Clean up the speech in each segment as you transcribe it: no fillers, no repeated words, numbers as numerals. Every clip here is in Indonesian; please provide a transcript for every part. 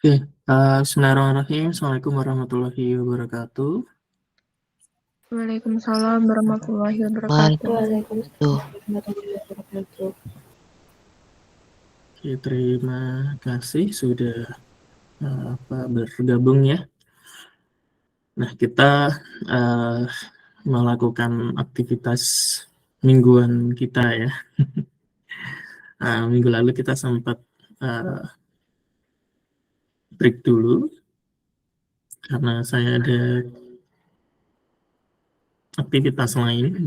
Oke, bismillahirrahmanirrahim. Assalamualaikum warahmatullahi wabarakatuh. Waalaikumsalam warahmatullahi wabarakatuh. Wabarakatuh. Oke, terima kasih sudah bergabung ya. Nah, kita uh, melakukan aktivitas mingguan kita ya. Minggu lalu kita sempat break dulu karena saya ada aktivitas lain.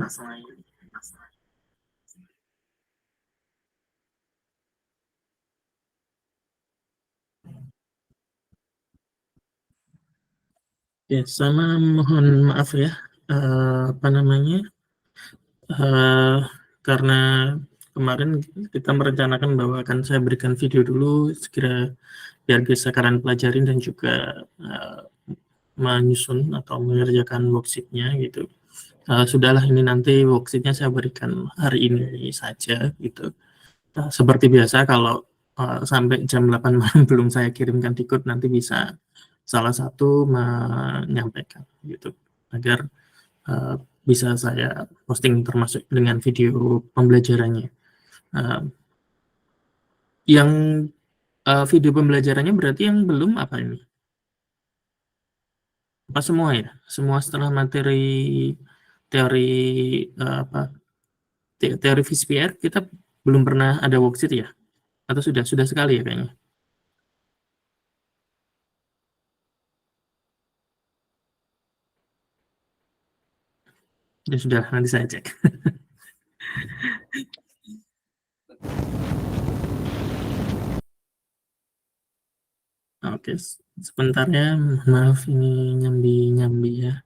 Ya, sama mohon maaf ya, karena kemarin kita merencanakan bahwa akan saya berikan video dulu segera biar bisa kalian pelajarin dan juga menyusun atau mengerjakan worksheet-nya gitu. Sudahlah, ini nanti worksheet-nya saya berikan hari ini saja gitu. Seperti biasa kalau sampai jam 8 malam belum saya kirimkan di code, nanti bisa salah satu menyampaikan gitu agar bisa saya posting termasuk dengan video pembelajarannya. Yang video pembelajarannya berarti yang belum apa ini? Apa semua ya? Semua setelah materi teori teori VSPR kita belum pernah ada worksheet ya? Atau sudah sekali ya kayaknya? Ya sudah, nanti saya cek. Oke, sebentar ya, maaf ini nyambi ya.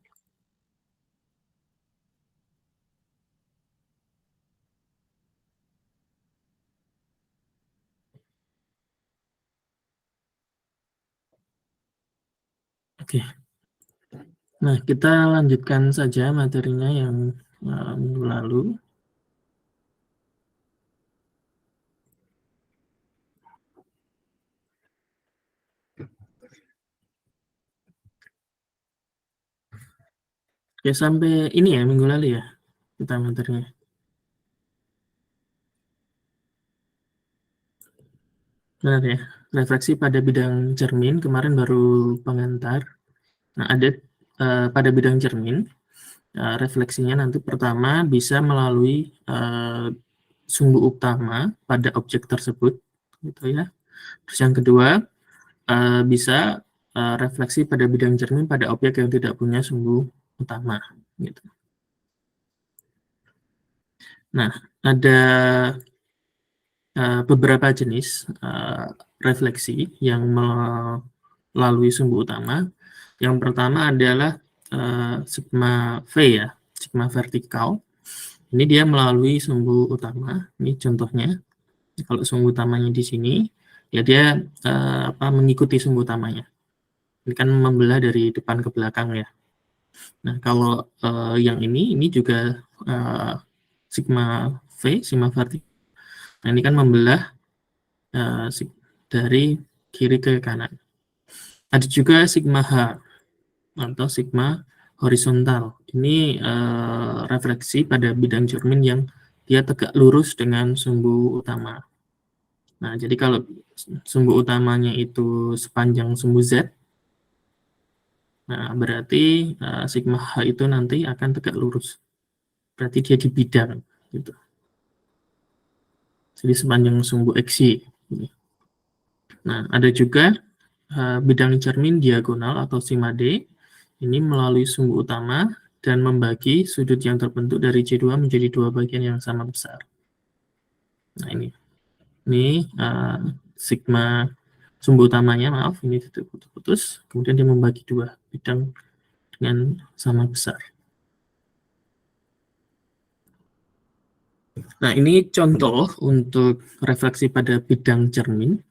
Oke, nah kita lanjutkan saja materinya yang minggu lalu. Oke, sampai ini ya minggu lalu ya kita materinya. Benar ya, refleksi pada bidang cermin, kemarin baru pengantar. Nah, ada pada bidang cermin, refleksinya nanti pertama bisa melalui sumbu utama pada objek tersebut, gitu ya. Terus yang kedua, bisa refleksi pada bidang cermin pada objek yang tidak punya sumbu utama, gitu. Nah, ada beberapa jenis refleksi yang melalui sumbu utama. Yang pertama adalah sigma V ya, sigma vertikal. Ini dia melalui sumbu utama. Ini contohnya. Kalau sumbu utamanya di sini, ya dia mengikuti sumbu utamanya. Ini kan membelah dari depan ke belakang ya. Nah, kalau yang ini juga sigma V, sigma vertikal. Nah, ini kan membelah dari kiri ke kanan. Ada juga sigma H atau sigma horizontal. Ini refleksi pada bidang cermin yang dia tegak lurus dengan sumbu utama. Nah, jadi kalau sumbu utamanya itu sepanjang sumbu Z, nah berarti sigma H itu nanti akan tegak lurus. Berarti dia di bidang gitu. Jadi sepanjang sumbu XY. Nah, ada juga bidang cermin diagonal atau sigma D. Ini melalui sumbu utama dan membagi sudut yang terbentuk dari C2 menjadi dua bagian yang sama besar. Nah, ini sigma sumbu utamanya, maaf, ini putus-putus, kemudian dia membagi dua bidang dengan sama besar. Nah, ini contoh untuk refleksi pada bidang cermin.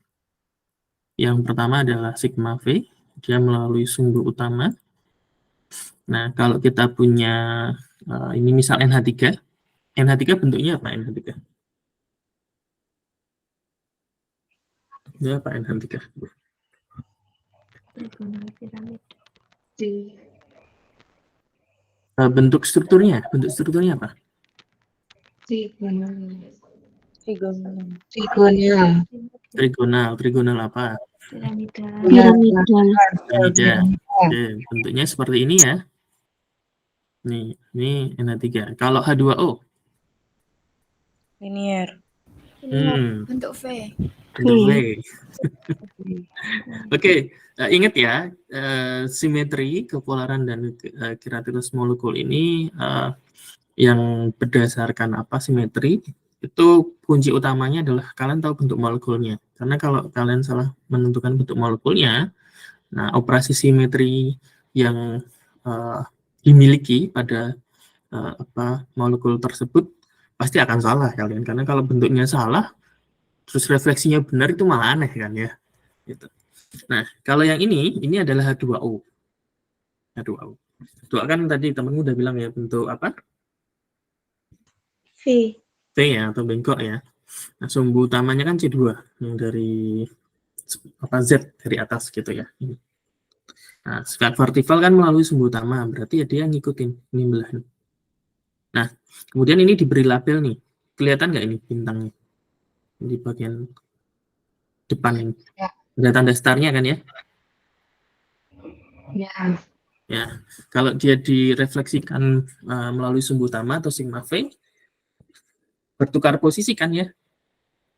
Yang pertama adalah sigma V, dia melalui sumbu utama. Nah, kalau kita punya ini misal NH3, NH3 bentuknya apa NH3? Ya, apa NH3? Bentuk strukturnya apa? Trigonal apa? Piramidal. Piramida. Oke, bentuknya seperti ini ya. Nih, ini NH3. Kalau H2O? Linear. Bentuk V. Bentuk V. Oke, ingat ya, simetri, kepolaran, dan kiratus molekul ini yang berdasarkan apa simetri, itu kunci utamanya adalah kalian tahu bentuk molekulnya. Karena kalau kalian salah menentukan bentuk molekulnya, nah operasi simetri yang dimiliki pada molekul tersebut pasti akan salah kalian. Karena kalau bentuknya salah, terus refleksinya benar, itu malah aneh kan ya. Gitu. Nah, kalau yang ini adalah H2O. H2O. H2O kan tadi temanmu udah bilang ya, bentuk apa? V. T ya, atau bengkok ya. Nah, sumbu utamanya kan C2, yang dari Z dari atas gitu ya. Nah, sifat vertikal kan melalui sumbu utama, berarti ya dia ngikutin ini belahan. Nah, kemudian ini diberi label nih. Kelihatan nggak ini bintangnya? Di bagian depan ini. Ada tanda starnya kan ya? Ya, kalau dia direfleksikan melalui sumbu utama atau sigma V, bertukar posisi kan ya.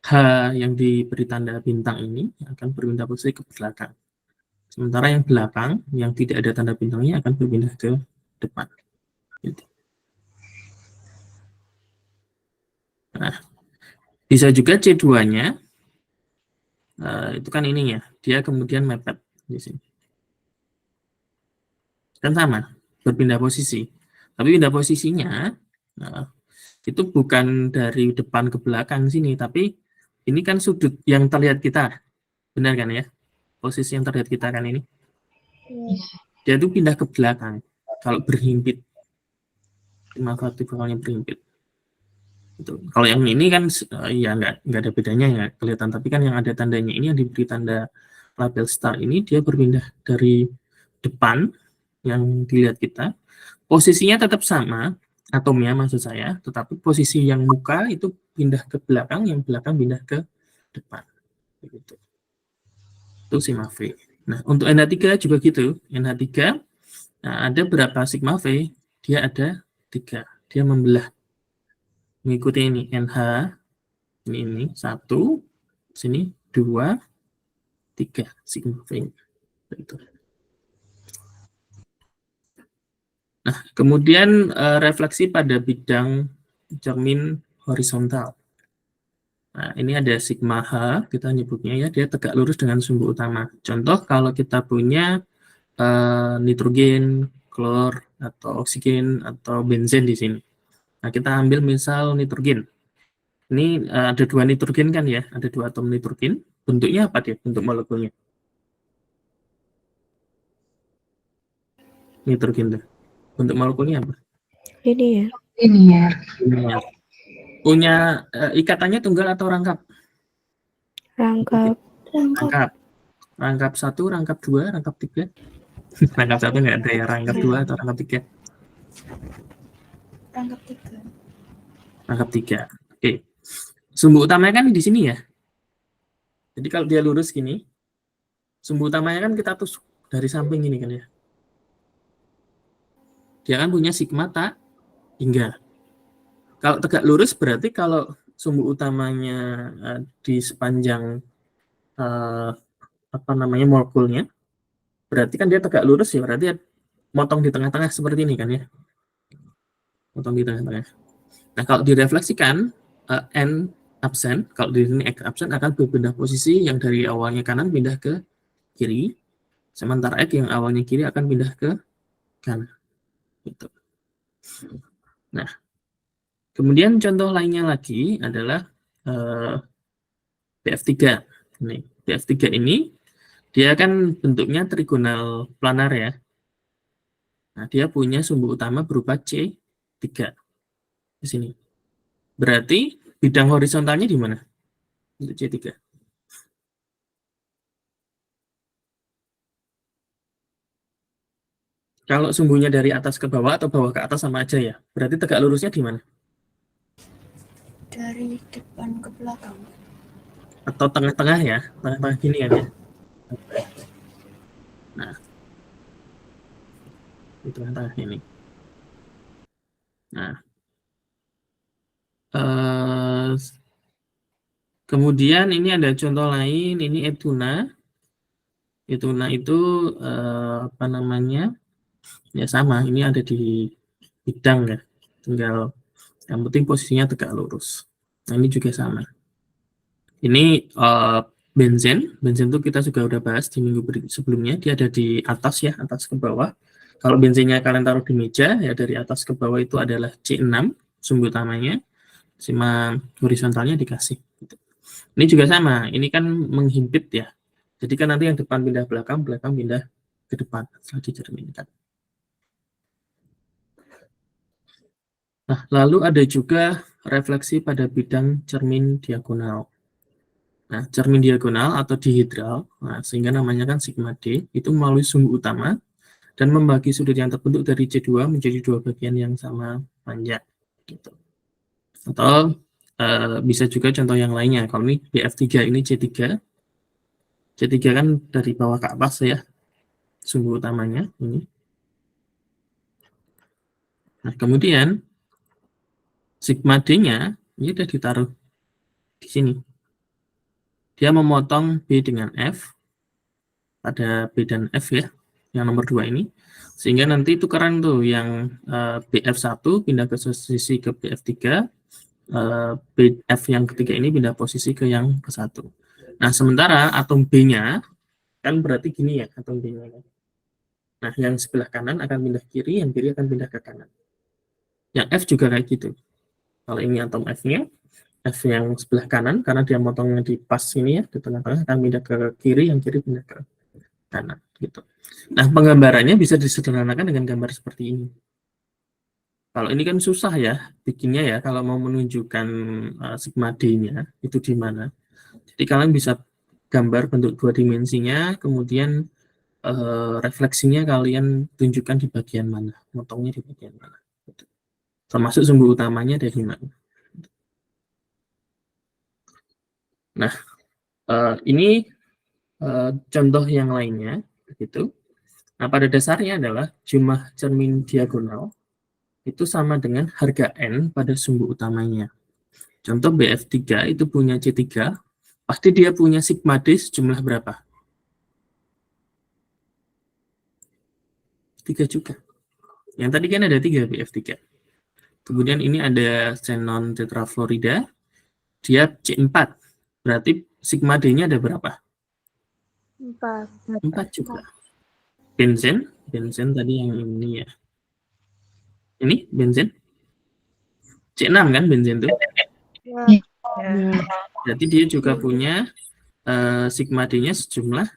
H yang diberi tanda bintang ini akan berpindah posisi ke belakang. Sementara yang belakang, yang tidak ada tanda bintangnya akan berpindah ke depan. Gitu. Nah, bisa juga C2-nya, itu kan ini ya, dia kemudian mepet di sini. Kan sama, berpindah posisi. Tapi pindah posisinya, itu bukan dari depan ke belakang sini, tapi ini kan sudut yang terlihat kita. Benar kan ya? Posisi yang terlihat kita kan ini. Dia itu pindah ke belakang kalau berhimpit. Maka vertikalnya berhimpit. Gitu. Kalau yang ini kan ya nggak ada bedanya ya kelihatan, tapi kan yang ada tandanya ini yang diberi tanda label star ini dia berpindah dari depan yang dilihat kita, posisinya tetap sama atomnya maksud saya, tetapi posisi yang muka itu pindah ke belakang, yang belakang pindah ke depan. Begitu. Itu sigma V. Nah, untuk NH3 juga gitu. NH3 ada berapa sigma V? Dia ada 3. Dia membelah. Mengikuti ini NH, ini 1, sini 2, 3 sigma V. Begitu. Nah, kemudian refleksi pada bidang cermin horizontal. Nah, ini ada sigma H, kita nyebutnya ya, dia tegak lurus dengan sumbu utama. Contoh kalau kita punya nitrogen, klor, atau oksigen, atau benzen di sini. Nah, kita ambil misal nitrogen. Ini ada 2 nitrogen kan ya, ada 2 atom nitrogen. Bentuknya apa dia, bentuk molekulnya? Nitrogen tuh. Bentuk molekulnya apa? Ini ya. Linear. Punya ikatannya tunggal atau rangkap? Rangkap. Rangkap 1, rangkap 2, rangkap 3. Rangkap 1 nggak ada ya, rangkap 2 atau rangkap 3? Rangkap 3. Rangkap 3. Oke. Sumbu utamanya kan di sini ya. Jadi kalau dia lurus gini, sumbu utamanya kan kita tusuk dari samping ini kan ya. Dia kan punya sigma tak hingga. Kalau tegak lurus berarti kalau sumbu utamanya di sepanjang molekulnya, berarti kan dia tegak lurus ya, berarti motong di tengah-tengah seperti ini kan ya. Motong di tengah-tengah. Nah, kalau direfleksikan N absen, kalau di sini X absen akan berpindah posisi, yang dari awalnya kanan pindah ke kiri, sementara X yang awalnya kiri akan pindah ke kanan. Gitu. Nah, kemudian contoh lainnya lagi adalah BF3. Nih, BF3 ini dia kan bentuknya trigonal planar ya. Nah, dia punya sumbu utama berupa C3 di sini. Berarti bidang horizontalnya di mana? Untuk C3. Kalau sumbunya dari atas ke bawah atau bawah ke atas sama aja ya. Berarti tegak lurusnya di mana? Dari depan ke belakang. Atau tengah-tengah ya, tengah-tengah gini kan ya. Nah, di tengah-tengah ini. Nah, kemudian ini ada contoh lain, ini Etuna. Etuna itu apa namanya? Ya sama, ini ada di bidang ya. Tinggal yang penting posisinya tegak lurus. Nah, ini juga sama. Ini benzen itu kita juga udah bahas di minggu sebelumnya, dia ada di atas ya, atas ke bawah. Kalau benzinnya kalian taruh di meja, ya dari atas ke bawah itu adalah C6, sumbu utamanya, sama horizontalnya dikasih. Ini juga sama, ini kan menghimpit ya. Jadi kan nanti yang depan pindah belakang, belakang pindah ke depan setelah dicerminkan. Nah, lalu ada juga refleksi pada bidang cermin diagonal. Nah, cermin diagonal atau dihedral, nah, sehingga namanya kan sigma D, itu melalui sumbu utama dan membagi sudut yang terbentuk dari C2 menjadi dua bagian yang sama panjang. Gitu. Atau bisa juga contoh yang lainnya. Kalau ini BF3, ini C3. C3 kan dari bawah ke atas ya, sumbu utamanya. Ini. Nah, kemudian sigma D-nya, ini sudah ditaruh di sini. Dia memotong B dengan F, pada B dan F ya, yang nomor 2 ini, sehingga nanti tukeran tuh yang BF1 pindah ke posisi ke BF3, BF yang ketiga ini pindah posisi ke yang ke-1. Nah, sementara atom B-nya kan berarti gini ya, atom B-nya. Nah, yang sebelah kanan akan pindah kiri, yang kiri akan pindah ke kanan. Yang F juga kayak gitu. Kalau ini atom F-nya, F yang sebelah kanan, karena dia motongnya di pas sini ya, di tengah-tengah akan pindah ke kiri, yang kiri pindah ke kanan. Gitu. Nah, penggambarannya bisa disederhanakan dengan gambar seperti ini. Kalau ini kan susah ya bikinnya ya, kalau mau menunjukkan sigma D-nya itu di mana. Jadi kalian bisa gambar bentuk dua dimensinya, kemudian refleksinya kalian tunjukkan di bagian mana, motongnya di bagian mana. Termasuk sumbu utamanya dari mana. Nah, ini contoh yang lainnya, gitu. Nah, pada dasarnya adalah jumlah cermin diagonal itu sama dengan harga N pada sumbu utamanya. Contoh BF3 itu punya C3, pasti dia punya sigma D sejumlah berapa? 3 juga. Yang tadi kan ada 3 BF3. Kemudian ini ada xenon tetrafluorida, dia C4. Berarti sigma D-nya ada berapa? 4. 4 juga. Benzen tadi yang ini ya. Ini benzen C6 kan benzen tuh. Ya. Berarti dia juga punya sigma D-nya sejumlah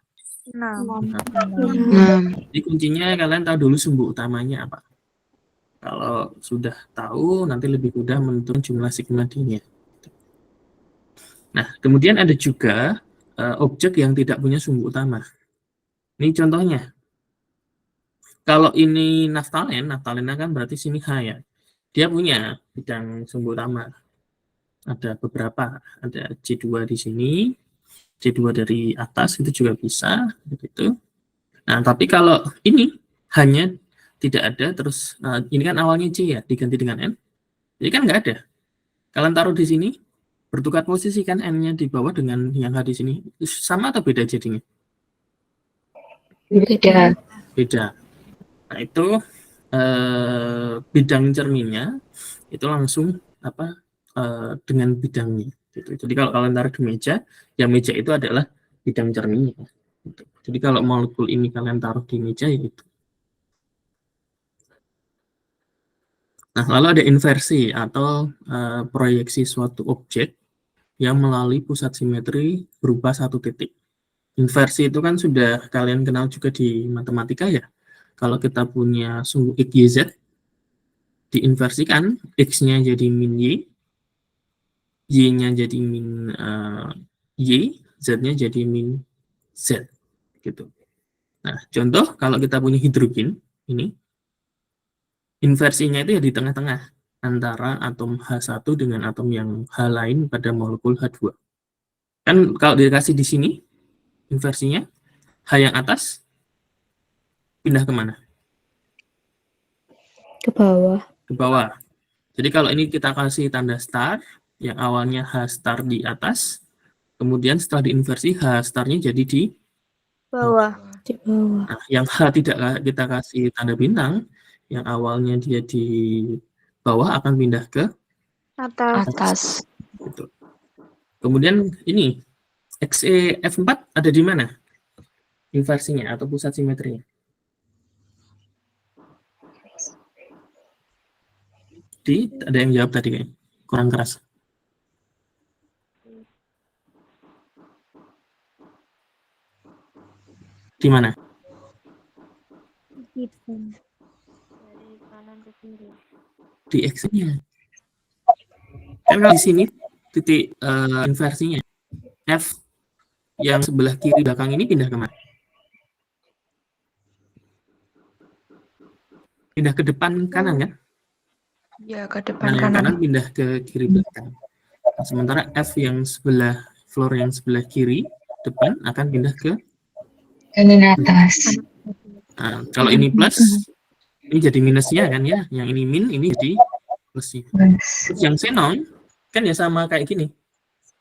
6. Jadi kuncinya kalian tahu dulu sumbu utamanya apa. Kalau sudah tahu, nanti lebih mudah menentukan jumlah sigma D-nya. Nah, kemudian ada juga objek yang tidak punya sumbu utama. Ini contohnya. Kalau ini naftalen kan berarti sini H ya. Dia punya bidang sumbu utama. Ada beberapa, ada C2 di sini, C2 dari atas itu juga bisa, begitu. Nah, tapi kalau ini hanya tidak ada, terus ini kan awalnya C ya, diganti dengan N. Jadi kan nggak ada. Kalian taruh di sini, bertukar posisi kan N-nya di bawah dengan yang H di sini. Sama atau beda jadinya? Beda. Beda. Nah, itu bidang cerminnya itu langsung dengan bidangnya. Gitu. Jadi kalau kalian taruh di meja, yang meja itu adalah bidang cerminnya. Gitu. Jadi kalau molekul ini kalian taruh di meja, ya itu. Nah, lalu ada inversi atau proyeksi suatu objek yang melalui pusat simetri berupa satu titik. Inversi itu kan sudah kalian kenal juga di matematika ya. Kalau kita punya sumbu X, Y, Z, diinversikan, X-nya jadi min Y, Y-nya jadi min Y, Z-nya jadi min Z. Gitu. Nah, contoh kalau kita punya hidrogen, ini Inversinya itu ya di tengah-tengah antara atom H1 dengan atom yang H lain pada molekul H2. Kan kalau dikasih di sini inversinya, H yang atas pindah kemana? Ke bawah. Ke bawah. Jadi kalau ini kita kasih tanda star, yang awalnya H star di atas, kemudian setelah diinversi H starnya jadi di Bawah. Di bawah. Nah, yang H tidak kita kasih tanda bintang, yang awalnya dia di bawah akan pindah ke Atas. Atas. gitu. Kemudian ini XeF4 ada di mana? Inversinya atau pusat simetrinya? Ada yang jawab tadi kayaknya. Kurang keras. Di mana? Dari kanan ke kiri. Di X-nya. Kan kalau di sini titik inversinya F yang sebelah kiri belakang ini pindah kemana? Pindah ke depan kanan kan? Ya, ke Nah, depan yang kanan. kanan pindah ke kiri belakang. Nah, sementara F yang sebelah floor yang sebelah kiri depan akan pindah ke Kanan atas. Nah, kalau ini plus, ini jadi minusnya kan ya. Yang ini min, ini jadi plusnya. Terus yang xenon kan ya sama kayak gini.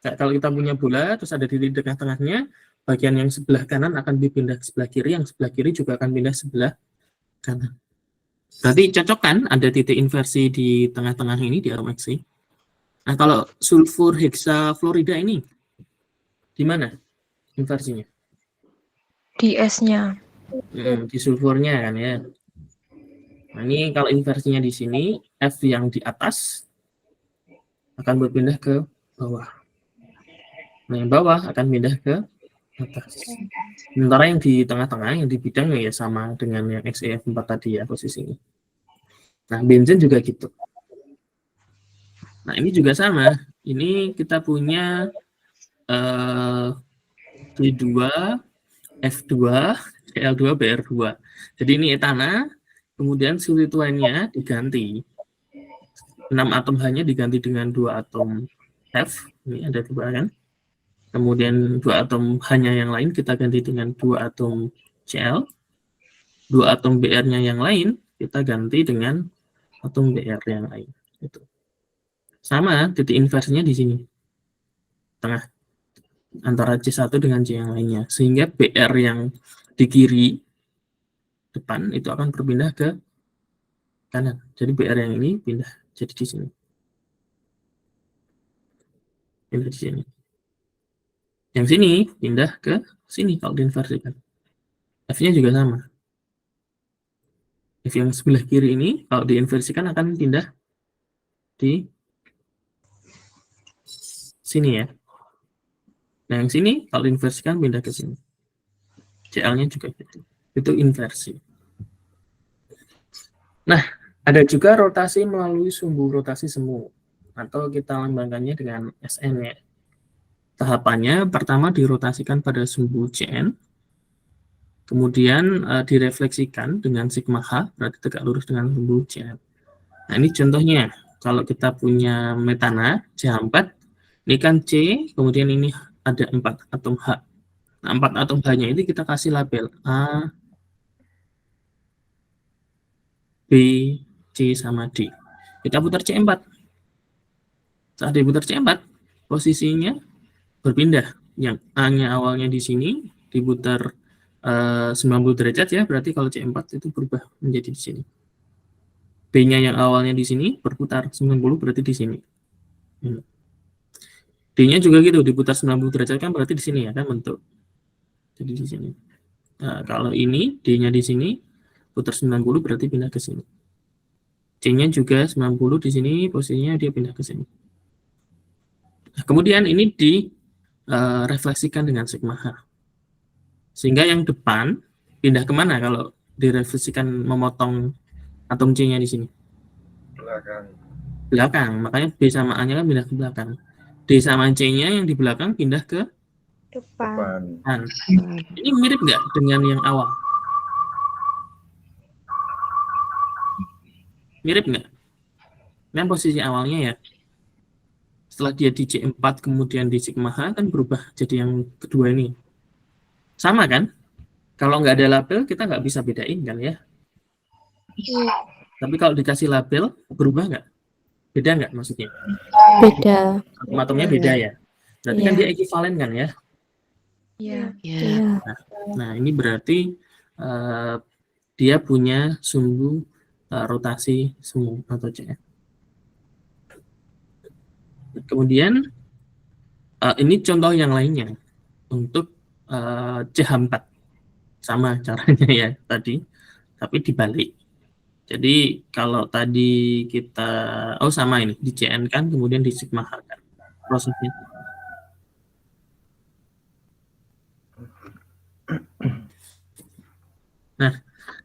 Kayak kalau kita punya bola, terus ada titik tengah-tengahnya, bagian yang sebelah kanan akan dipindah ke sebelah kiri, yang sebelah kiri juga akan pindah sebelah kanan. Berarti cocok kan ada titik inversi di tengah-tengah ini di atom Xe. Nah, kalau sulfur hexafluorida ini di mana inversinya? Di S-nya. Di sulfurnya kan ya. Nah, ini kalau inversinya di sini, F yang di atas akan berpindah ke bawah. Nah, yang bawah akan pindah ke atas. Sementara yang di tengah-tengah, yang di bidang ya sama dengan yang XeF4 tadi ya posisinya. Nah, benzen juga gitu. Nah, ini juga sama. Ini kita punya D2, F2, Cl2, Br2. Jadi ini etana, kemudian substituennya diganti. 6 atom H-nya diganti dengan 2 atom F. Ini ada 2 kan. Kemudian 2 atom H-nya yang lain kita ganti dengan 2 atom Cl. 2 atom Br-nya yang lain kita ganti dengan atom Br yang lain. Itu. Sama, titik inversinya di sini. Tengah. Antara C1 dengan C yang lainnya. Sehingga Br yang di kiri depan itu akan berpindah ke kanan. Jadi Br yang ini pindah jadi di sini. Pindah di sini. Yang sini pindah ke sini kalau diinversikan. F-nya juga sama. F yang sebelah kiri ini kalau diinversikan akan pindah di sini ya. Nah, yang sini kalau diinversikan pindah ke sini. Cl-nya juga gitu. Itu inversi. Nah, ada juga rotasi melalui sumbu rotasi semu atau kita lambangkannya dengan Sn ya. Tahapannya pertama dirotasikan pada sumbu Cn, kemudian direfleksikan dengan sigma H, berarti tegak lurus dengan sumbu Cn. Nah, ini contohnya, kalau kita punya metana, C4, ini kan C, kemudian ini ada 4 atom H. Nah, 4 atom H-nya ini kita kasih label A, B, C, sama D. Kita putar C4. Saat diputar C4, posisinya berpindah. Yang A-nya awalnya di sini, diputar 90 derajat ya, berarti kalau C4 itu berubah menjadi di sini. B-nya yang awalnya di sini, berputar 90 berarti di sini. D-nya juga gitu, diputar 90 derajat kan berarti di sini ya, kan bentuk. Jadi di sini. Nah, kalau ini, D-nya di sini, putar 90 berarti pindah ke sini. C-nya juga 90 di sini, posisinya dia pindah ke sini. Nah, kemudian ini direfleksikan dengan sigma H. Sehingga yang depan pindah kemana kalau direfleksikan memotong atom C-nya di sini? Belakang. Makanya B sama A-nya kan pindah ke belakang. D sama C-nya yang di belakang pindah ke Depan. depan. Ini mirip nggak dengan yang awal? Mirip nggak? Kan posisi awalnya ya, setelah dia di C4 kemudian di sigma H kan berubah jadi yang kedua ini. Sama kan? Kalau nggak ada label kita nggak bisa bedain kan ya. Iya. Tapi kalau dikasih label berubah nggak? Beda nggak maksudnya? Beda. Atomnya beda ya. Berarti kan Iya. dia ekivalen kan ya. Iya. Nah ini berarti dia punya sumbu rotasi semu atau CF. Kemudian ini contoh yang lainnya untuk CH4 sama caranya ya tadi, tapi dibalik. Jadi kalau tadi kita sama ini di CN kan, kemudian di sigma H kan prosesnya. Nah,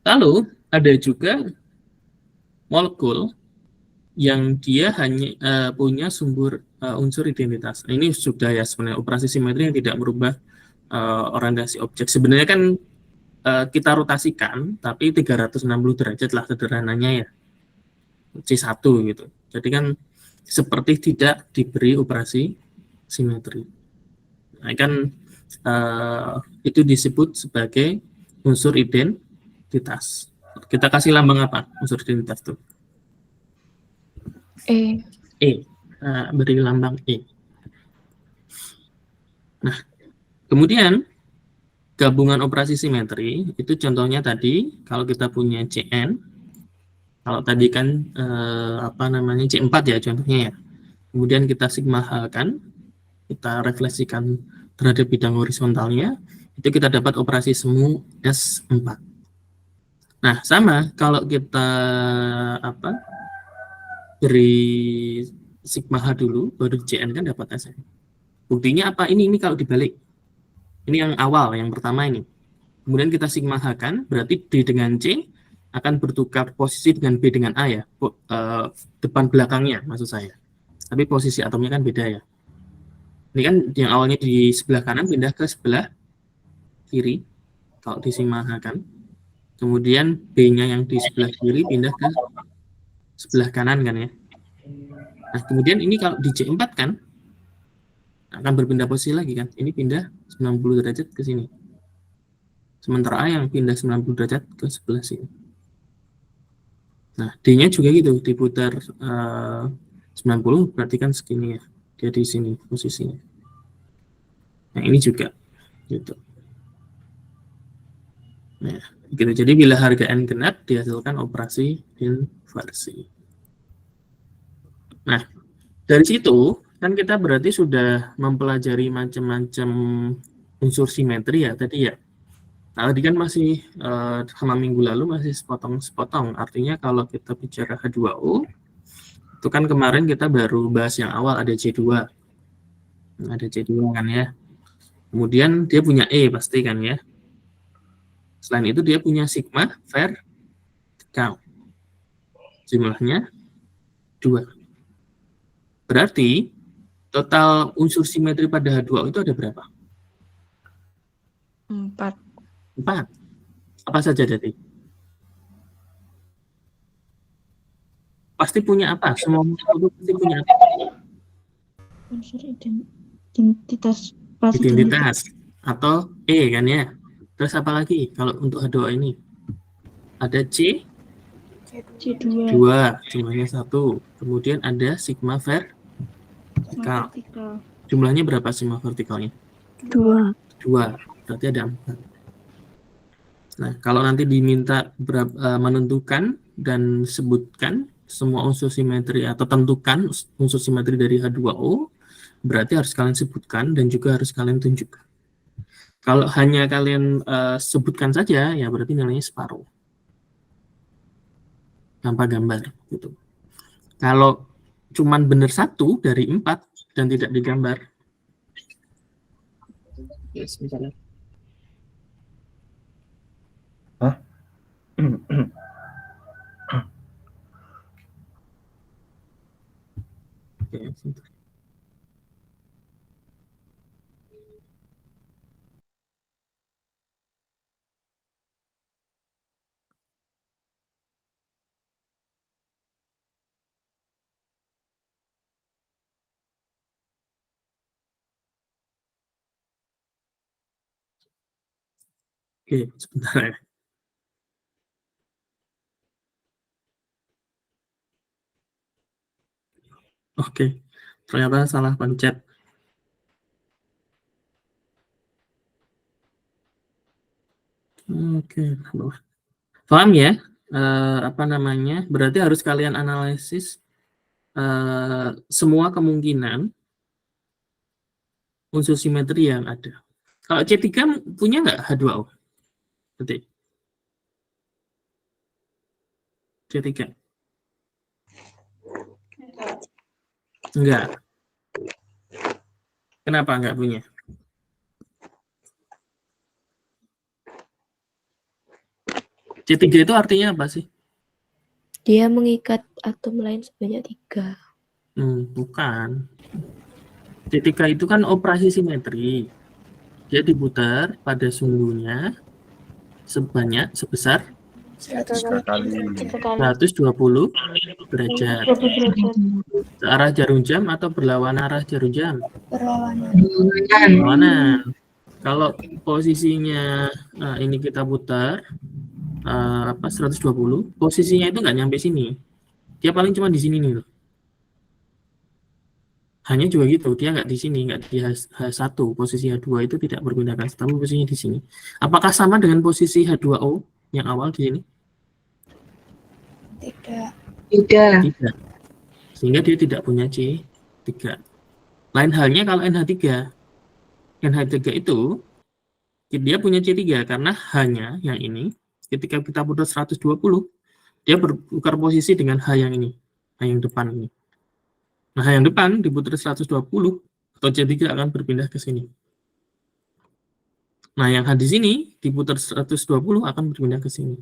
lalu ada juga molekul yang dia hanya punya sumber unsur identitas. Ini sudah ya sebenarnya operasi simetri yang tidak merubah orientasi objek. Sebenarnya kan kita rotasikan, tapi 360 derajat lah sederhananya ya, C1 gitu. Jadi kan seperti tidak diberi operasi simetri. Nah, kan itu disebut sebagai unsur identitas. Kita kasih lambang apa unsur identitas itu? E. Beri lambang E. Nah, kemudian gabungan operasi simetri itu contohnya tadi kalau kita punya CN, kalau tadi kan C4 ya contohnya ya. Kemudian kita sigma H kan, kita refleksikan terhadap bidang horizontalnya, itu kita dapat operasi semu S4. Nah, sama kalau kita beri sigma H dulu, baru CN kan dapat SN. Buktinya apa? Ini kalau dibalik. Ini yang awal, yang pertama ini. Kemudian kita sigma H kan, berarti D dengan C akan bertukar posisi dengan B dengan A ya. Depan belakangnya maksud saya. Tapi posisi atomnya kan beda ya. Ini kan yang awalnya di sebelah kanan pindah ke sebelah kiri. Kalau di sigma H kan. Kemudian B-nya yang di sebelah kiri pindah ke sebelah kanan kan ya. Nah, kemudian ini kalau di C4 kan akan berpindah posisi lagi kan. Ini pindah 90 derajat ke sini. Sementara A yang pindah 90 derajat ke sebelah sini. Nah, D-nya juga gitu, diputar 90 berarti kan segini ya. Dia di sini posisinya. Nah, ini juga gitu. Nah, gitu. Jadi bila harga N genap dihasilkan operasi inversi. Nah, dari situ kan kita berarti sudah mempelajari macam-macam unsur simetri ya tadi ya. Nah, tadi kan masih sama minggu lalu masih sepotong-sepotong. Artinya kalau kita bicara H2O, itu kan kemarin kita baru bahas yang awal ada C2. Ada C2 kan ya. Kemudian dia punya E pasti kan ya. Selain itu dia punya sigma vertikal. Jumlahnya 2. Berarti total unsur simetri pada H2O itu ada berapa? 4. 4. Apa saja tadi? Pasti punya apa? Semua itu pasti punya apa? Unsur identitas. Identitas atau E kan ya. Terus apa lagi kalau untuk H2O ini? Ada C2, jumlahnya 1. Kemudian ada sigma vertikal. Jumlahnya berapa sigma vertikalnya? 2. Berarti ada 4. Nah, kalau nanti diminta menentukan dan sebutkan semua unsur simetri atau tentukan unsur simetri dari H2O, berarti harus kalian sebutkan dan juga harus kalian tunjukkan. Kalau hanya kalian sebutkan saja, ya berarti nilainya separuh. Tanpa gambar. Gitu. Kalau cuman benar 1 dari 4 dan tidak digambar, yes, misalnya. Oke, Oke, sebentar ya. Oke, ternyata salah pencet. Oke, paham ya? Apa namanya? Berarti harus kalian analisis semua kemungkinan unsur simetri yang ada. Kalau C3 punya nggak H2O? Berarti C3? Enggak. Kenapa nggak punya? C3 itu artinya apa sih? Dia mengikat atom lain sebanyak 3. Bukan. C3 itu kan operasi simetri. Dia diputar pada sumbunya sebesar 3 kali. 120 derajat. Searah jarum jam atau berlawanan arah jarum jam? Berlawanan. Kalau posisinya ini kita putar 120, posisinya itu nggak nyampe sini. Dia paling cuma di sini nih loh. Hanya juga gitu, dia nggak di sini, nggak di H1, posisi H2 itu tidak berpindah, tapi posisinya di sini. Apakah sama dengan posisi H2O yang awal di sini? Tidak. Tidak. Sehingga dia tidak punya C3. Lain halnya kalau NH3. NH3 itu dia punya C3 karena hanya yang ini, ketika kita putar 120, dia bertukar posisi dengan H yang ini, H yang depan ini. Nah, H yang depan diputar 120, atau C3 akan berpindah ke sini. Nah, yang H di sini diputar 120 akan berpindah ke sini.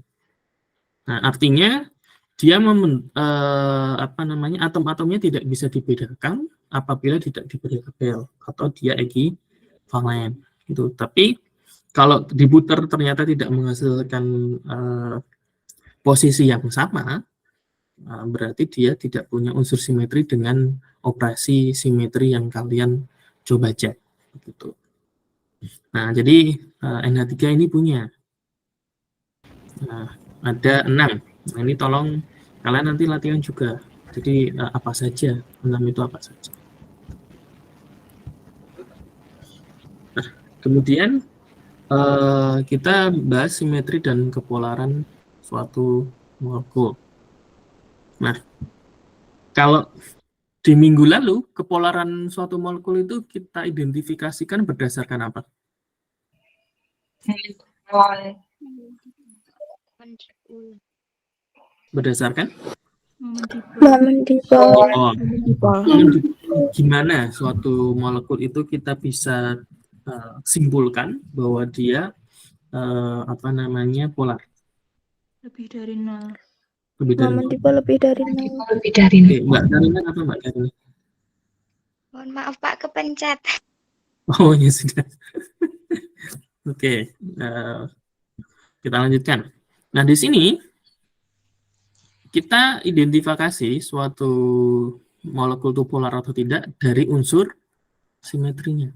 Nah, artinya dia atom-atomnya tidak bisa dibedakan apabila tidak diberi label atau dia ekivalen gitu. Tapi kalau diputar ternyata tidak menghasilkan posisi yang sama, berarti dia tidak punya unsur simetri dengan operasi simetri yang kalian coba cek gitu. Nah, jadi NH3 ini punya. Nah, ada 6. Nah, ini tolong kalian nanti latihan juga. Jadi apa saja, 6 itu apa saja. Nah, kemudian kita bahas simetri dan kepolaran suatu molekul. Nah, kalau di minggu lalu, kepolaran suatu molekul itu kita identifikasikan berdasarkan apa? Berdasarkan? Momen dipol. Gimana suatu molekul itu kita bisa simpulkan bahwa dia polar? Lebih dari 0. Momen dipol lebih dari 0. Lebih dari Oke, Mbak Karina apa Mbak Karina? Mohon maaf Pak, kepencet. Oh ya sudah. Oke, kita lanjutkan. Nah, di sini kita identifikasi suatu molekul itu polar atau tidak dari unsur simetrinya.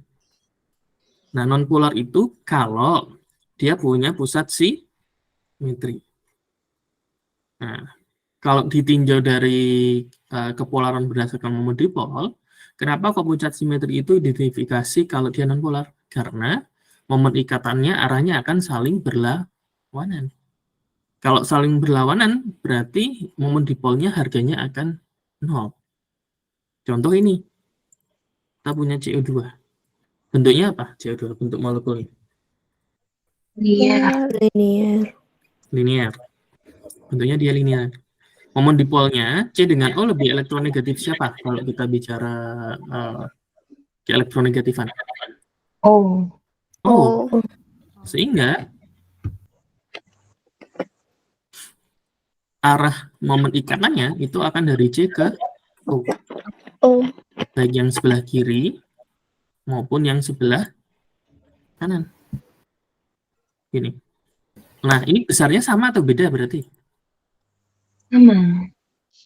Nah, non-polar itu kalau dia punya pusat simetri. Nah, kalau ditinjau dari kepolaran berdasarkan momen dipol, kenapa kok pusat simetri itu identifikasi kalau dia non-polar? Karena momen ikatannya arahnya akan saling berlawanan. Kalau saling berlawanan, berarti momen dipolnya harganya akan 0. Contoh ini, kita punya CO2. Bentuknya apa CO2? Bentuk molekulnya? Linear. Bentuknya dia linear. Momen dipolnya C dengan O lebih elektronegatif siapa? Kalau kita bicara keelektronegatifan. Oh. Sehingga arah momen ikatannya itu akan dari C ke O. Baik yang sebelah kiri maupun yang sebelah kanan. Gini. Nah, ini besarnya sama atau beda berarti?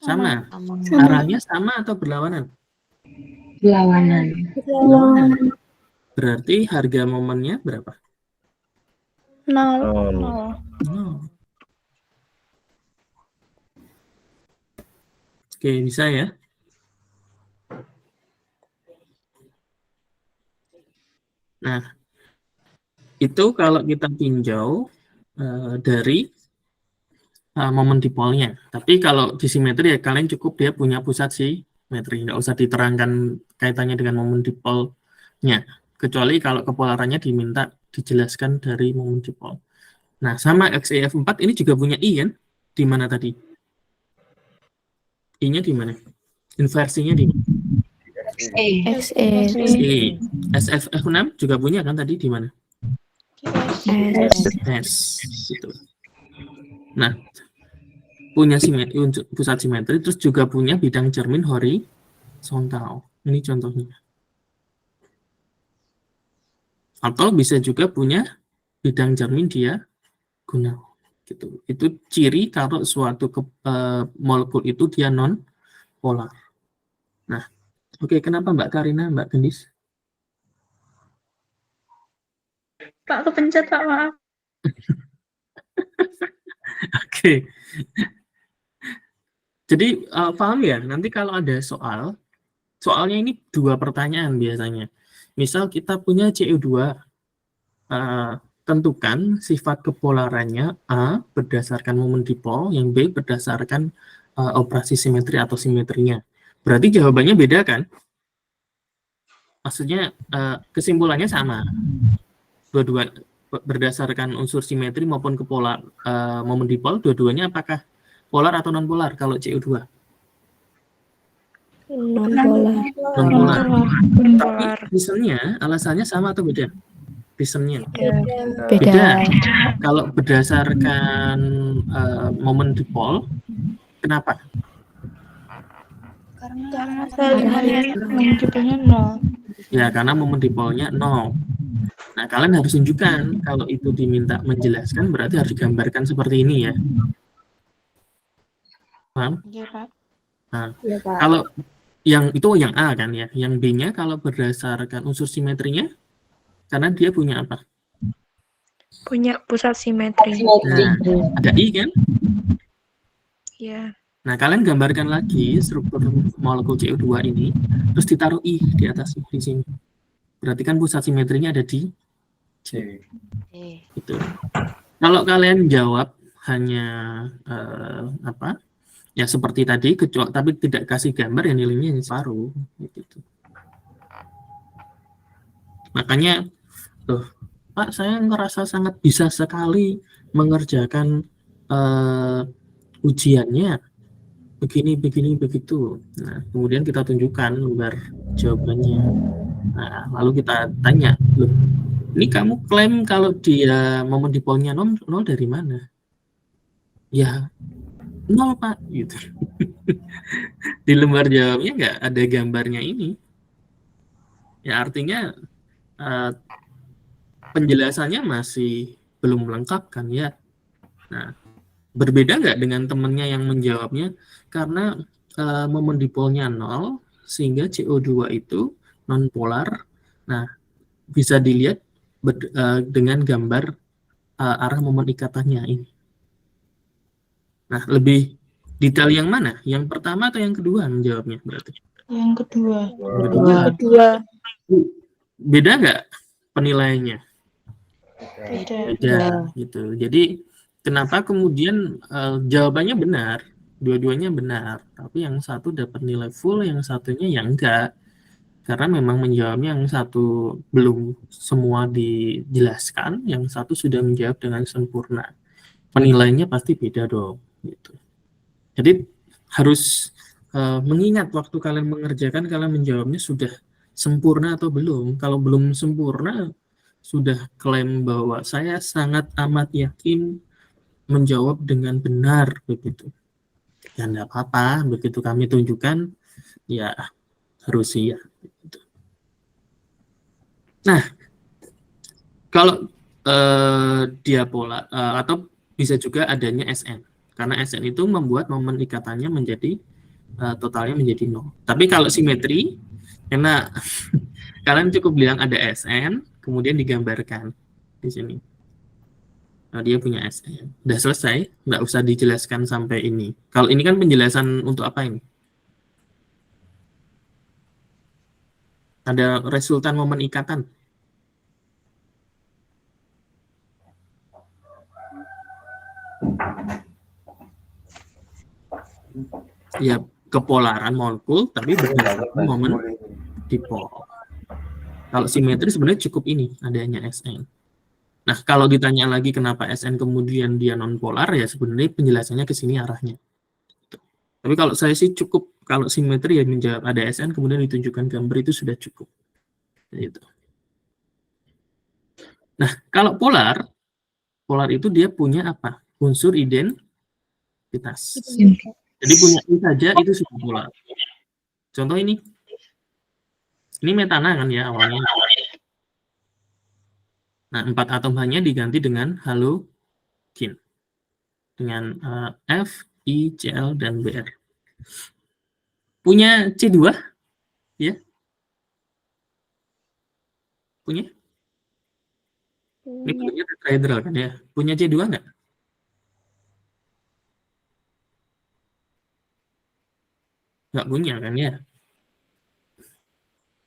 Sama. Arahnya sama atau berlawanan? Berlawanan. Berarti harga momennya berapa? Nol. Oh. Oke, bisa ya. Nah, itu kalau kita tinjau dari momen dipolnya. Tapi kalau di simetri ya kalian cukup dia punya pusat simetri, nggak usah diterangkan kaitannya dengan momen dipolnya. Kecuali kalau kepolarannya diminta dijelaskan dari momen dipol. Nah, sama XEF4 ini juga punya I kan? Di mana tadi? I-nya di mana? Inversinya di mana? XE. I. SFF6 juga punya kan tadi di mana? S. Gitu. Nah, punya simetri, pusat simetri, terus juga punya bidang cermin horizontal. Ini contohnya. Atau bisa juga punya bidang cermin diagonal. Gitu. Itu ciri kalau suatu molekul itu dia non polar. Nah, oke, kenapa Mbak Karina, Mbak Gendis? Pak kepencet, Pak, maaf. Oke. Jadi paham ya, nanti kalau ada soalnya ini 2 pertanyaan biasanya. Misal kita punya CO2, tentukan sifat kepolarannya A berdasarkan momen dipol, yang B berdasarkan operasi simetri atau simetrinya. Berarti jawabannya beda kan? Maksudnya kesimpulannya sama. Dua-dua berdasarkan unsur simetri maupun kepolar momen dipol, dua-duanya apakah polar atau non polar kalau CO2? Non-polar. Non-polar. Tapi reasonnya, alasannya sama atau beda? Reasonnya Beda. Kalau berdasarkan momen dipol, kenapa? Karena saya lihat momen dipolnya nol. Ya, karena momen dipolnya 0. Nah, kalian harus tunjukkan kalau itu diminta menjelaskan, berarti harus digambarkan seperti ini ya. Paham? Iya, Pak. Nah, kalau yang itu yang A kan ya, yang B-nya kalau berdasarkan unsur simetrinya, karena dia punya apa? Punya pusat simetri. Nah, ada I kan? Ya. Nah, kalian gambarkan lagi struktur molekul CO2 ini, terus ditaruh I di atas di sini. Berarti kan pusat simetrinya ada di C. Gitu. Kalau kalian jawab hanya apa? Ya seperti tadi, tapi tidak kasih gambar, ya nilainya separuh. Gitu. Makanya, Pak, saya ngerasa sangat bisa sekali mengerjakan ujiannya begini, begitu. Nah, kemudian kita tunjukkan lembar jawabannya. Nah, lalu kita tanya, loh, ini kamu klaim kalau dia momen dipolnya 0 dari mana? Ya, 0, Pak. Gitu. Di lembar jawabnya nggak ada gambarnya ini. Ya, artinya penjelasannya masih belum lengkap kan ya. Nah, berbeda nggak dengan temennya yang menjawabnya? Karena momen dipolnya 0, sehingga CO2 itu non-polar. Nah, bisa dilihat dengan gambar arah momen ikatannya ini. Nah, lebih detail yang mana? Yang pertama atau yang kedua menjawabnya berarti? Yang kedua. Kedua. Beda nggak penilaiannya? Beda. Gitu. Jadi kenapa kemudian jawabannya benar, dua-duanya benar, tapi yang satu dapat nilai full, yang satunya yang enggak, karena memang menjawabnya yang satu belum semua dijelaskan, yang satu sudah menjawab dengan sempurna. Penilaiannya pasti beda dong. Gitu. Jadi harus mengingat waktu kalian mengerjakan, kalian menjawabnya sudah sempurna atau belum. Kalau belum sempurna, sudah klaim bahwa saya sangat amat yakin menjawab dengan benar begitu. Ya enggak apa-apa, begitu kami tunjukkan ya harus iya. Begitu. Nah, kalau dia pola atau bisa juga adanya SN, karena SN itu membuat momen ikatannya menjadi totalnya menjadi 0. Tapi kalau simetri, karena kalian cukup bilang ada SN, kemudian digambarkan di sini. Dia punya SN. Udah selesai, nggak usah dijelaskan sampai ini. Kalau ini kan penjelasan untuk apa ini? Ada resultan momen ikatan. Ya, kepolaran molekul, tapi berdasarkan momen dipol. Kalau simetri sebenarnya cukup ini, adanya SN. Nah, kalau ditanya lagi kenapa SN kemudian dia non-polar, ya sebenarnya penjelasannya ke sini arahnya. Tapi kalau saya sih cukup, kalau simetri ya menjawab ada SN, kemudian ditunjukkan gambar itu sudah cukup. Gitu. Nah, kalau polar itu dia punya apa? Unsur identitas. Jadi punya I saja itu sudah polar. Contoh ini metana kan ya awalnya. Nah, 4 atom hanya diganti dengan halogen. Dengan F, I, Cl, dan Br. Punya C2? Ya? Punya? Ini bentuknya tetrahedral kan ya? Punya C2 nggak? Nggak punya kan ya?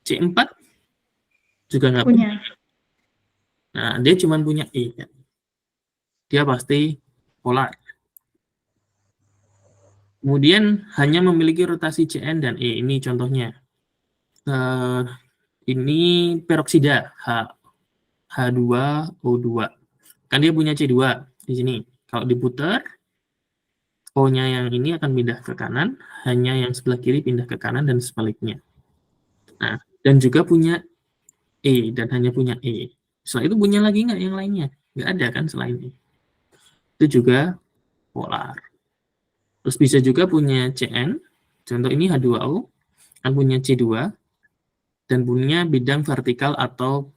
C4? Juga nggak punya. Nah, dia cuma punya E kan? Dia pasti polar. Kemudian hanya memiliki rotasi Cn dan E. Ini contohnya. Ini peroksida H2O2. Kan dia punya C2 di sini. Kalau diputar, O-nya yang ini akan pindah ke kanan, hanya yang sebelah kiri pindah ke kanan dan sebaliknya. Nah, dan juga punya E dan hanya punya E. Setelah itu punya lagi nggak yang lainnya? Nggak ada kan selain E. Itu juga polar. Terus bisa juga punya Cn, contoh ini H2O, kan punya C2, dan punya bidang vertikal atau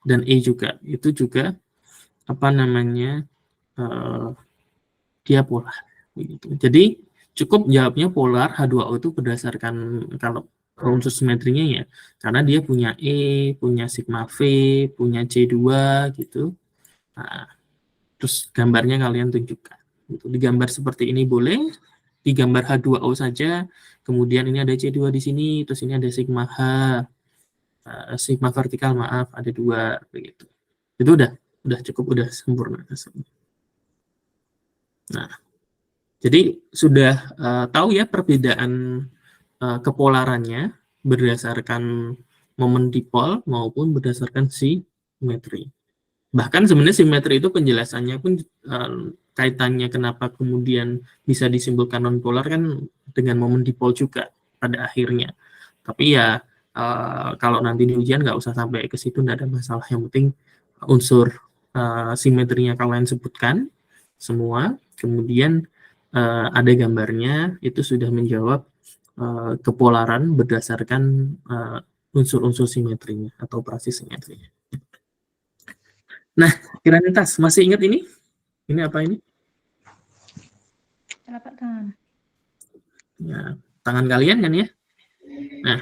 dan E juga. Itu juga apa namanya, dia polar. Begitu. Jadi cukup jawabnya polar H2O itu berdasarkan kalau unsur simetrinya ya, karena dia punya E, punya sigma V, punya C2 gitu. Nah, terus gambarnya kalian tunjukkan. Gitu. Digambar seperti ini boleh, digambar H2O saja, kemudian ini ada C2 di sini, terus ini ada sigma H, sigma vertikal maaf, ada 2 begitu. Itu udah cukup, udah sempurna. Nah, jadi sudah tahu ya perbedaan kepolarannya berdasarkan momen dipol maupun berdasarkan simetri. Bahkan sebenarnya simetri itu penjelasannya pun kaitannya kenapa kemudian bisa disimpulkan nonpolar kan dengan momen dipol juga pada akhirnya. Tapi ya kalau nanti di ujian nggak usah sampai ke situ, nggak ada masalah. Yang penting unsur simetrinya kalian sebutkan semua, kemudian ada gambarnya, itu sudah menjawab kepolaran berdasarkan unsur-unsur simetrinya atau operasi simetrinya. Nah, Kiranitas, masih ingat ini? Ini apa ini? Telapak tangan. Ya, tangan kalian kan ya? Nah,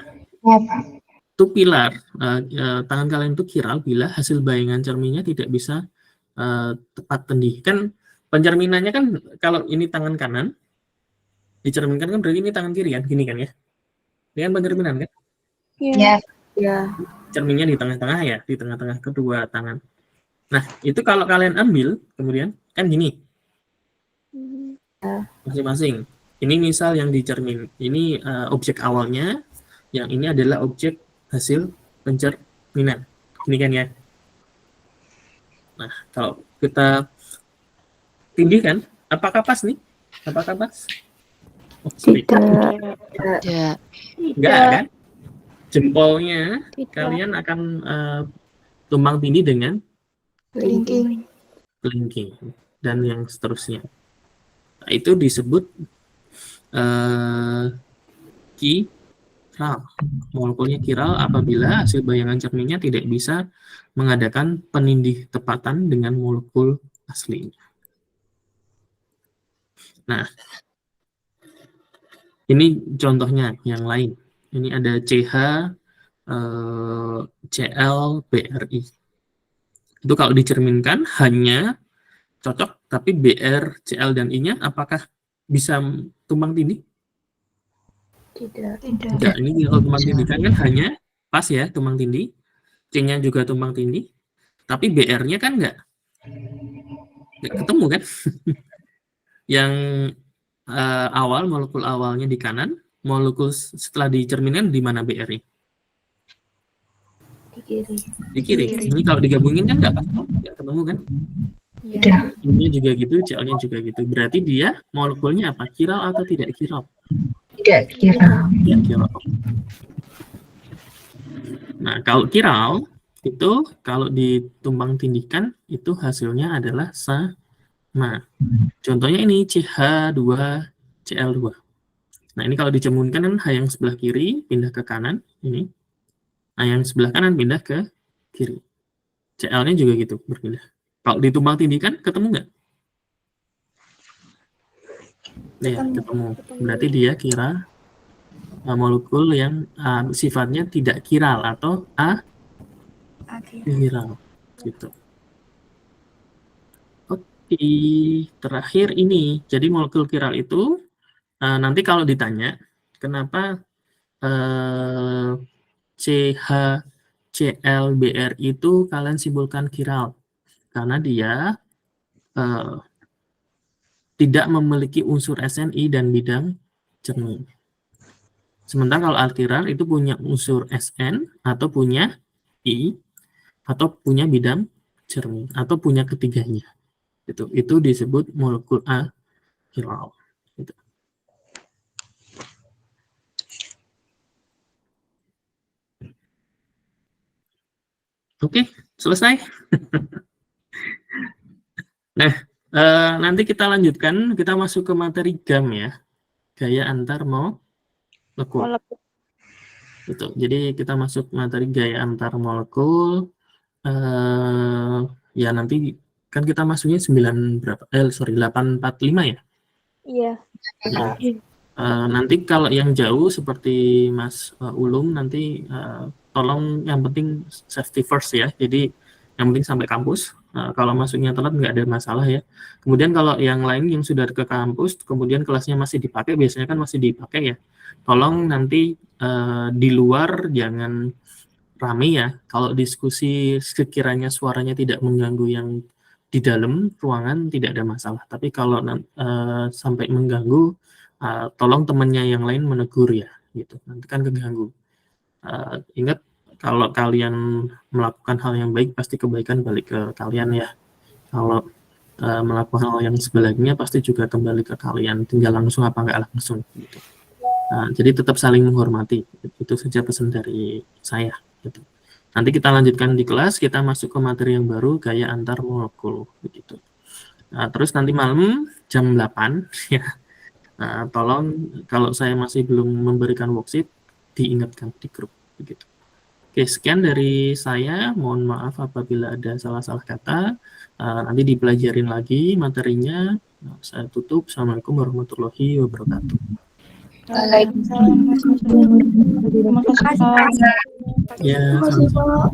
itu pilar. Tangan kalian itu kiral bila hasil bayangan cerminnya tidak bisa tepat tendih. Kan pencerminannya kan kalau ini tangan kanan, dicerminkan kan berarti ini tangan kiri kan? Gini kan ya? Ini kan pencerminan kan? Iya. Cerminnya di tengah-tengah ya, di tengah-tengah kedua tangan. Nah, itu kalau kalian ambil, kemudian, kan gini. Masing-masing. Ini misal yang dicermin. Ini objek awalnya, yang ini adalah objek hasil pencerminan. Ini kan ya. Nah, kalau kita tindihkan, apakah pas nih? Apakah pas? Oh, Tidak. Enggak kan? Jempolnya kalian akan tumbang tindih dengan Kelingking. dan yang seterusnya. Nah, itu disebut kiral. Molekulnya kiral apabila hasil bayangan cerminnya tidak bisa mengadakan penindih tepatan dengan molekul aslinya. Nah, ini contohnya yang lain. Ini ada CH, Cl, BRI. Itu kalau dicerminkan hanya cocok, tapi BR, CL, dan I-nya apakah bisa tumpang tindih? Tidak. Tidak, ini kalau tumpang tindih kan hanya pas ya tumpang tindih, C-nya juga tumpang tindih, tapi BR-nya kan nggak ketemu kan? Yang awal, molekul awalnya di kanan, molekul setelah dicerminkan di mana BR-nya? Di kiri. Di kiri. Ini kalau digabungin kan nggak ketemu kan? Iya. Ini juga gitu, CL-nya juga gitu. Berarti dia molekulnya apa? Kiral atau tidak kiral? Tidak kira. Ya, kiral. Nah, kalau kiral itu kalau ditumpang tindihkan itu hasilnya adalah sama. Contohnya ini CH2CL2. Nah, ini kalau dicemunkan kan H yang sebelah kiri pindah ke kanan, ini. Nah, yang sebelah kanan pindah ke kiri. CL-nya juga gitu, berpindah. Kalau ditumpang tindihkan, ketemu nggak? Ya, ketemu. Berarti dia kira molekul yang sifatnya tidak kiral atau akiral. Gitu. Oke, terakhir ini. Jadi molekul kiral itu nanti kalau ditanya, kenapa CH-CL-BR itu kalian simpulkan kiral? Karena dia tidak memiliki unsur SNI dan bidang cermin. Sementara kalau alkiral itu punya unsur SN atau punya I atau punya bidang cermin atau punya ketiganya. Itu disebut molekul akiral. Gitu. Oke, selesai. Nah, nanti kita lanjutkan, kita masuk ke materi GAM ya, gaya antar molekul. Gitu. Jadi kita masuk materi gaya antar molekul. Ya nanti kan kita masuknya 845 ya. Iya. Nah, nanti kalau yang jauh seperti Mas Ulum nanti tolong yang penting safety first ya. Jadi yang penting sampai kampus. Kalau masuknya telat nggak ada masalah ya. Kemudian kalau yang lain yang sudah ke kampus, kemudian kelasnya masih dipakai, biasanya kan masih dipakai ya. Tolong nanti di luar jangan rame ya. Kalau diskusi sekiranya suaranya tidak mengganggu yang di dalam ruangan tidak ada masalah. Tapi kalau sampai mengganggu, tolong temannya yang lain menegur ya. Gitu. Nanti kan keganggu. Ingat kalau kalian melakukan hal yang baik pasti kebaikan balik ke kalian ya. Kalau melakukan hal yang sebaliknya pasti juga kembali ke kalian. Tinggal langsung apa nggak langsung. Gitu. Jadi tetap saling menghormati. Itu saja pesan dari saya. Gitu. Nanti kita lanjutkan di kelas, kita masuk ke materi yang baru, gaya antar molekul. Begitu. Terus nanti malam jam 8 ya. Tolong kalau saya masih belum memberikan worksheet diingatkan di grup. Begitu. Oke, sekian dari saya. Mohon maaf apabila ada salah-salah kata. Nanti dipelajarin lagi materinya. Saya tutup. Assalamualaikum warahmatullahi wabarakatuh. Waalaikumsalam. Terima kasih. Ya, sama-sama.